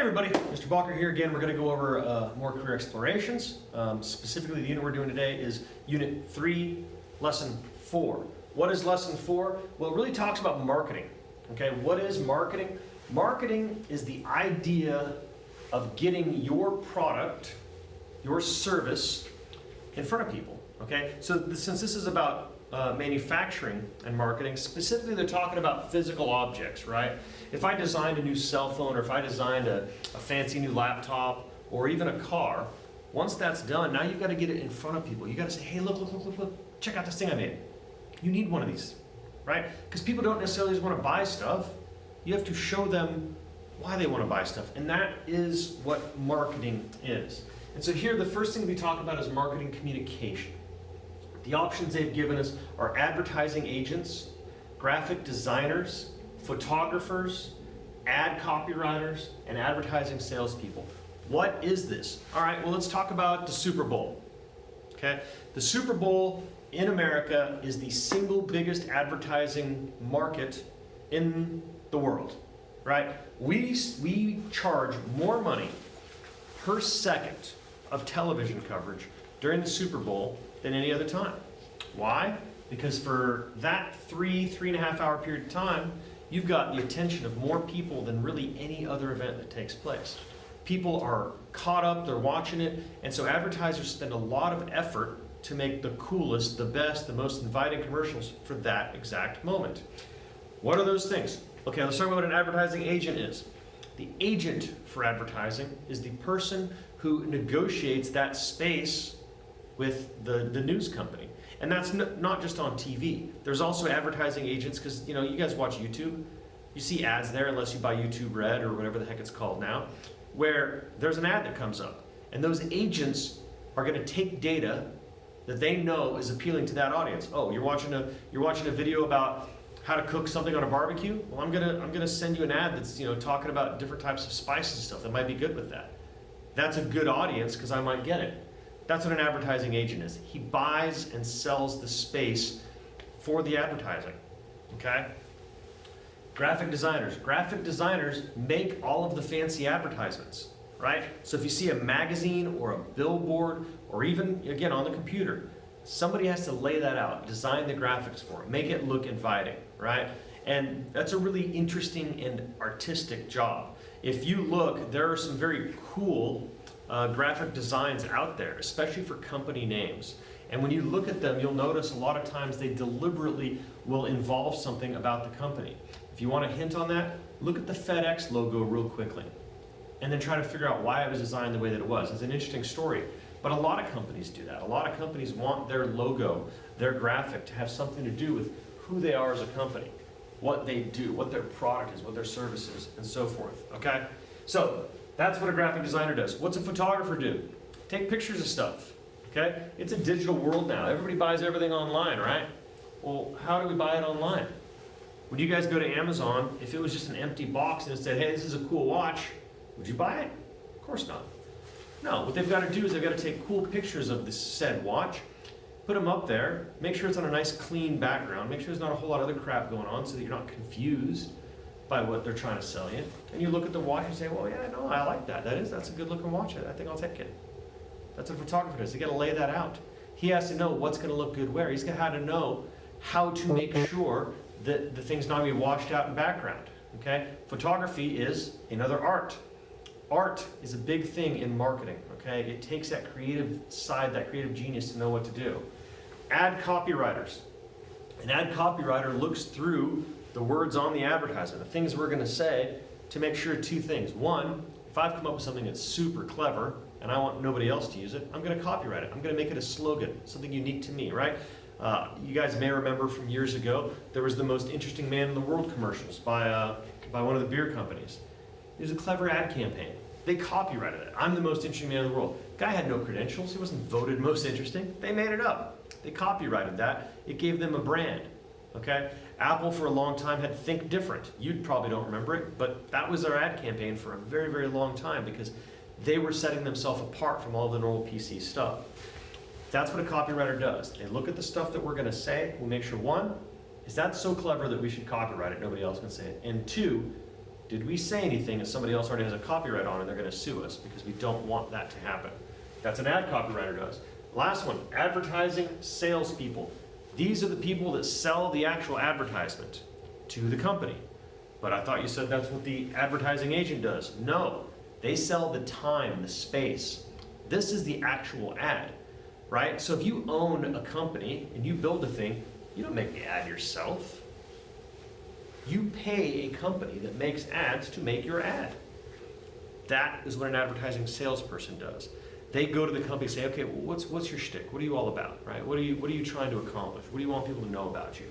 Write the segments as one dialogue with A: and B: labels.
A: everybody, Mr. Balker here again. We're going to go over more career explorations. Specifically, the unit we're doing today is Unit 3, Lesson 4. What is Lesson 4? Well, it really talks about marketing. Okay, what is marketing? Marketing is the idea of getting your product, your service, in front of people. Okay, so since this is about manufacturing and marketing, specifically they're talking about physical objects, right? If I designed a new cell phone, or if I designed a fancy new laptop, or even a car, once that's done, now you've got to get it in front of people. You got to say, hey, look, check out this thing I made. You need one of these, right? Because people don't necessarily just want to buy stuff. You have to show them why they want to buy stuff, and that is what marketing is. And so here, the first thing we talk about is marketing communication. The options they've given us are advertising agents, graphic designers, photographers, ad copywriters, and advertising salespeople. What is this? All right, well, let's talk about the Super Bowl. Okay, the Super Bowl in America is the single biggest advertising market in the world, right? We charge more money per second of television coverage during the Super Bowl than any other time. Why? Because for that 3.5 hour period of time, you've got the attention of more people than really any other event that takes place. People are caught up, they're watching it, and so advertisers spend a lot of effort to make the coolest, the best, the most inviting commercials for that exact moment. What are those things? Okay, let's talk about what an advertising agent is. The agent for advertising is the person who negotiates that space with the news company. And that's not just on TV. There's also advertising agents, because you guys watch YouTube. You see ads there, unless you buy YouTube Red or whatever the heck it's called now, where there's an ad that comes up. And those agents are going to take data that they know is appealing to that audience. Oh, you're watching a video about how to cook something on a barbecue? Well, I'm gonna send you an ad that's talking about different types of spices and stuff that might be good with that. That's a good audience because I might get it. That's what an advertising agent is. He buys and sells the space for the advertising, okay? Graphic designers. Graphic designers make all of the fancy advertisements, right? So if you see a magazine or a billboard, or even, again, on the computer, somebody has to lay that out, design the graphics for it, make it look inviting, right? And that's a really interesting and artistic job. If you look, there are some very cool graphic designs out there, especially for company names. And when you look at them, you'll notice a lot of times they deliberately will involve something about the company. If you want a hint on that, look at the FedEx logo real quickly, and then try to figure out why it was designed the way that it was. It's an interesting story. But a lot of companies do that. A lot of companies want their logo, their graphic, to have something to do with who they are as a company, what they do, what their product is, what their service is, and so forth, okay? So that's what a graphic designer does. What's a photographer do? Take pictures of stuff, okay? It's a digital world now. Everybody buys everything online, right? Well, how do we buy it online? When you guys go to Amazon, if it was just an empty box and it said, hey, this is a cool watch, would you buy it? Of course not. No, what they've got to do is they've got to take cool pictures of this said watch, put them up there, make sure it's on a nice clean background, make sure there's not a whole lot of other crap going on so that you're not confused by what they're trying to sell you. And you look at the watch and say, well, yeah, no, I like that. That's a good looking watch. I think I'll take it. That's what a photographer does. They got to lay that out. He has to know what's going to look good where. He's got to know how to make sure that the thing's not going to be washed out in background. Okay? Photography is another art. Art is a big thing in marketing, okay? It takes that creative side, that creative genius to know what to do. Ad copywriters. An ad copywriter looks through the words on the advertisement, the things we're gonna say, to make sure two things. One, if I've come up with something that's super clever and I want nobody else to use it, I'm gonna copyright it. I'm gonna make it a slogan, something unique to me, right? You guys may remember from years ago, there was the most interesting man in the world commercials by one of the beer companies. It was a clever ad campaign. They copyrighted it. I'm the most interesting man in the world. Guy had no credentials. He wasn't voted most interesting. They made it up. They copyrighted that. It gave them a brand. Okay? Apple for a long time had Think Different. You probably don't remember it, but that was their ad campaign for a very, very long time because they were setting themselves apart from all the normal PC stuff. That's what a copywriter does. They look at the stuff that we're going to say. We'll make sure, one, is that so clever that we should copyright it? Nobody else can say it. And two, Did we say anything that somebody else already has a copyright on and they're going to sue us? Because we don't want that to happen. That's an ad copywriter does. Last one, advertising salespeople. These are the people that sell the actual advertisement to the company. But I thought you said that's what the advertising agent does. No, they sell the time, the space. This is the actual ad, right? So if you own a company and you build a thing, you don't make the ad yourself. You pay a company that makes ads to make your ad. That is what an advertising salesperson does. They go to the company and say, okay, well, what's your shtick? What are you all about, right? What are you trying to accomplish? What do you want people to know about you?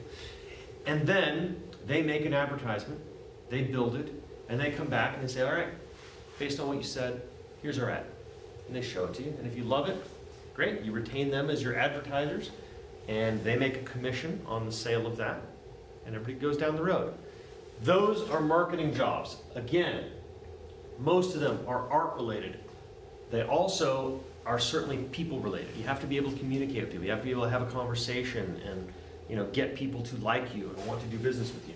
A: And then they make an advertisement, they build it, and they come back and they say, all right, based on what you said, here's our ad. And they show it to you. And if you love it, great, you retain them as your advertisers, and they make a commission on the sale of that, and everybody goes down the road. Those are marketing jobs. Again, most of them are art related. They also are certainly people related. You have to be able to communicate with people. You have to be able to have a conversation and get people to like you and want to do business with you.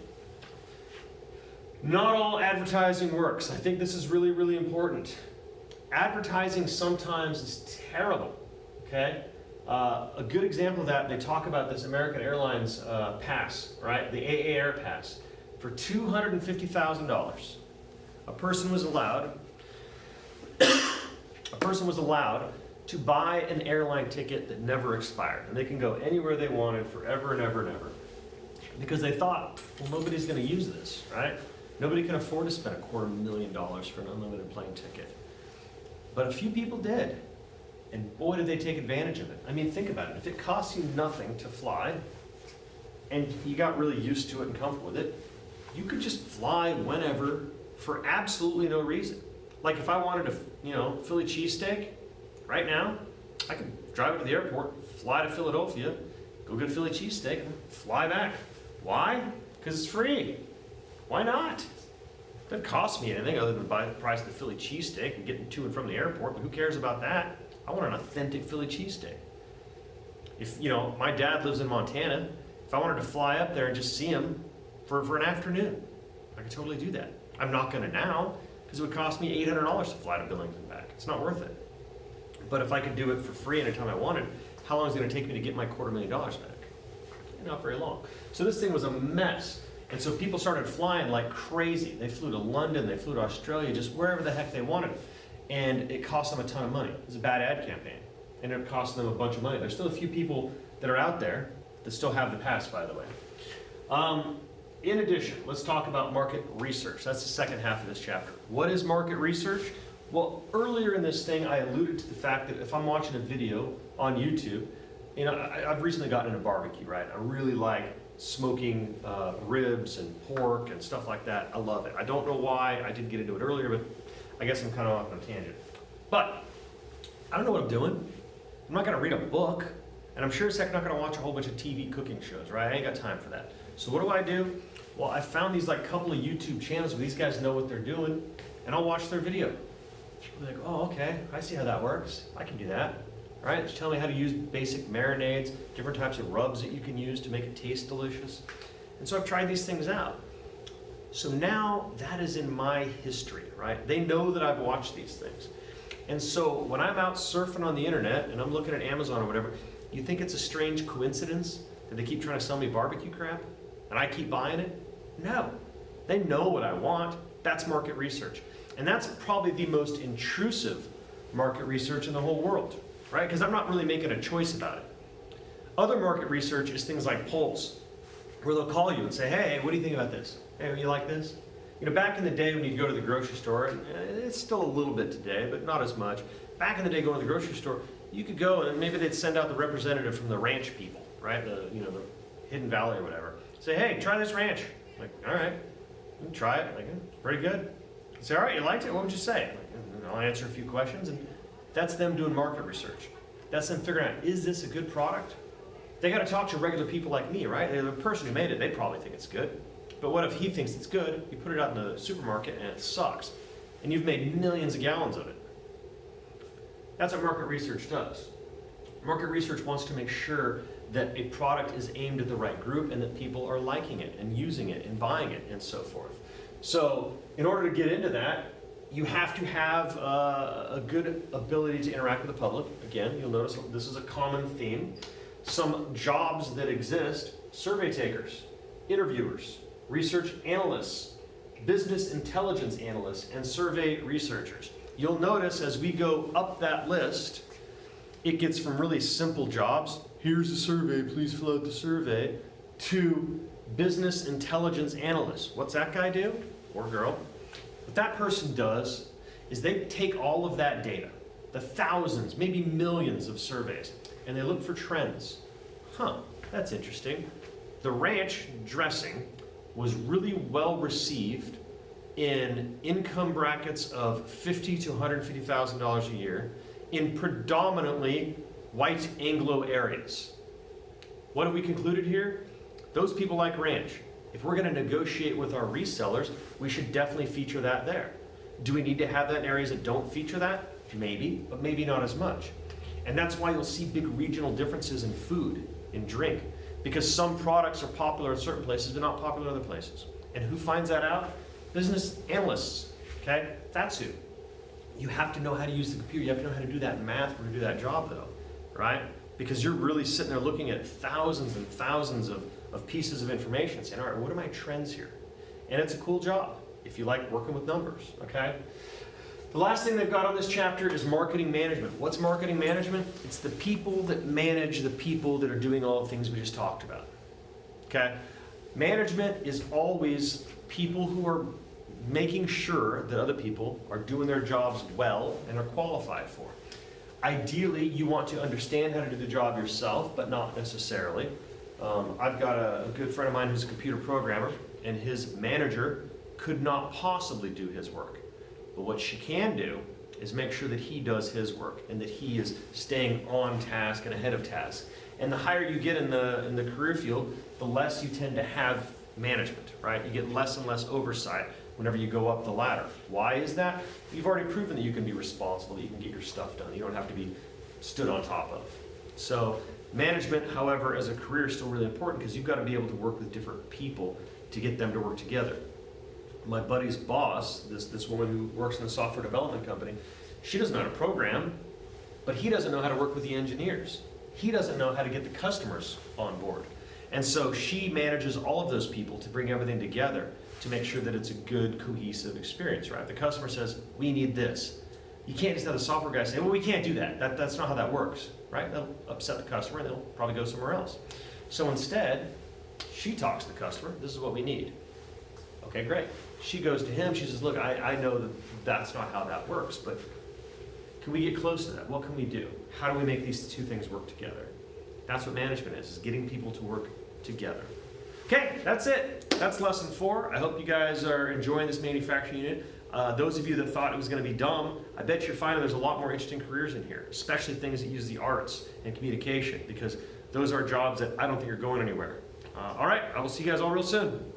A: Not all advertising works. I think this is really, really important. Advertising sometimes is terrible, okay? A good example of that, they talk about this American Airlines pass, right? The AA Air Pass. For $250,000, a person was allowed to buy an airline ticket that never expired. And they can go anywhere they wanted forever and ever and ever. Because they thought, well, nobody's going to use this, right? Nobody can afford to spend $250,000 for an unlimited plane ticket. But a few people did. And boy, did they take advantage of it. I mean, think about it. If it costs you nothing to fly, and you got really used to it and comfortable with it, you could just fly whenever for absolutely no reason. Like if I wanted a Philly cheesesteak right now, I could drive to the airport, fly to Philadelphia, go get a Philly cheesesteak, and fly back. Why? Because it's free. Why not? It doesn't cost me anything other than buy the price of the Philly cheesesteak and getting to and from the airport, but who cares about that? I want an authentic Philly cheesesteak. If, my dad lives in Montana, if I wanted to fly up there and just see him for an afternoon, I could totally do that. I'm not going to now, because it would cost me $800 to fly to Billings and back. It's not worth it. But if I could do it for free anytime I wanted, how long is it going to take me to get my $250,000 back? Not very long. So this thing was a mess. And so people started flying like crazy. They flew to London, they flew to Australia, just wherever the heck they wanted. And it cost them a ton of money. It was a bad ad campaign. And it cost them a bunch of money. There's still a few people that are out there that still have the pass, by the way. In addition, let's talk about market research. That's the second half of this chapter. What is market research? Well, earlier in this thing, I alluded to the fact that if I'm watching a video on YouTube, I've recently gotten into barbecue, right? I really like smoking ribs and pork and stuff like that. I love it. I don't know why I didn't get into it earlier, but I guess I'm kind of off on a tangent. But I don't know what I'm doing. I'm not going to read a book, and I'm sure as heck not going to watch a whole bunch of TV cooking shows, right? I ain't got time for that. So what do? Well, I found these couple of YouTube channels where these guys know what they're doing, and I'll watch their video. I'm like, oh, okay, I see how that works. I can do that. All right, just tell me how to use basic marinades, different types of rubs that you can use to make it taste delicious. And so I've tried these things out. So now that is in my history, right? They know that I've watched these things. And so when I'm out surfing on the internet and I'm looking at Amazon or whatever, you think it's a strange coincidence that they keep trying to sell me barbecue crap and I keep buying it? No. They know what I want. That's market research. And that's probably the most intrusive market research in the whole world, right? Because I'm not really making a choice about it. Other market research is things like polls, where they'll call you and say, hey, what do you think about this? Hey, you like this? Back in the day when you'd go to the grocery store, and it's still a little bit today, but not as much. Back in the day going to the grocery store, you could go and maybe they'd send out the representative from the ranch people, right? The Hidden Valley or whatever. Say, hey, try this ranch. Like, all right, you can try it. Like, it's pretty good. Say, all right, you liked it? What would you say? Like, I'll answer a few questions, and that's them doing market research. That's them figuring out, is this a good product? They got to talk to regular people like me, right? The person who made it, they probably think it's good. But what if he thinks it's good, you put it out in the supermarket and it sucks, and you've made millions of gallons of it? That's what market research does. Market research wants to make sure that a product is aimed at the right group and that people are liking it and using it and buying it and so forth. So in order to get into that, you have to have a good ability to interact with the public. Again, you'll notice this is a common theme. Some jobs that exist: survey takers, interviewers, research analysts, business intelligence analysts, and survey researchers. You'll notice as we go up that list, it gets from really simple jobs, here's a survey, please fill out the survey, to business intelligence analysts. What's that guy do, or girl? What that person does is they take all of that data, the thousands, maybe millions of surveys, and they look for trends. That's interesting. The ranch dressing was really well received in income brackets of $50,000 to $150,000 a year in predominantly white Anglo areas. What have we concluded here? Those people like ranch. If we're going to negotiate with our resellers, we should definitely feature that there. Do we need to have that in areas that don't feature that? Maybe, but maybe not as much. And that's why you'll see big regional differences in food, in drink, because some products are popular in certain places but not popular in other places. And who finds that out? Business analysts, okay? That's who. You have to know how to use the computer. You have to know how to do that math or to do that job though, right? Because you're really sitting there looking at thousands and thousands of pieces of information, saying, all right, what are my trends here? And it's a cool job if you like working with numbers, okay? The last thing they've got on this chapter is marketing management. What's marketing management? It's the people that manage the people that are doing all the things we just talked about, okay? Management is always people who are making sure that other people are doing their jobs well and are qualified for. Ideally, you want to understand how to do the job yourself, but not necessarily. I've got a good friend of mine who's a computer programmer, and his manager could not possibly do his work. But what she can do is make sure that he does his work and that he is staying on task and ahead of task. And the higher you get in the career field, the less you tend to have management, right? You get less and less oversight whenever you go up the ladder. Why is that? You've already proven that you can be responsible, that you can get your stuff done. You don't have to be stood on top of. So management, however, as a career is still really important because you've got to be able to work with different people to get them to work together. My buddy's boss, this woman who works in a software development company, she doesn't know how to program, but he doesn't know how to work with the engineers. He doesn't know how to get the customers on board. And so she manages all of those people to bring everything together to make sure that it's a good, cohesive experience, right? The customer says, we need this. You can't just have the software guy say, well, we can't do that. That's not how that works, right? That'll upset the customer and they'll probably go somewhere else. So instead, she talks to the customer, this is what we need. Okay, great. She goes to him, she says, look, I know that that's not how that works, but can we get close to that? What can we do? How do we make these two things work together? That's what management is getting people to work together. Okay, that's it. That's lesson 4. I hope you guys are enjoying this manufacturing unit. Those of you that thought it was going to be dumb, I bet you're finding there's a lot more interesting careers in here, especially things that use the arts and communication, because those are jobs that I don't think are going anywhere. All right, I will see you guys all real soon.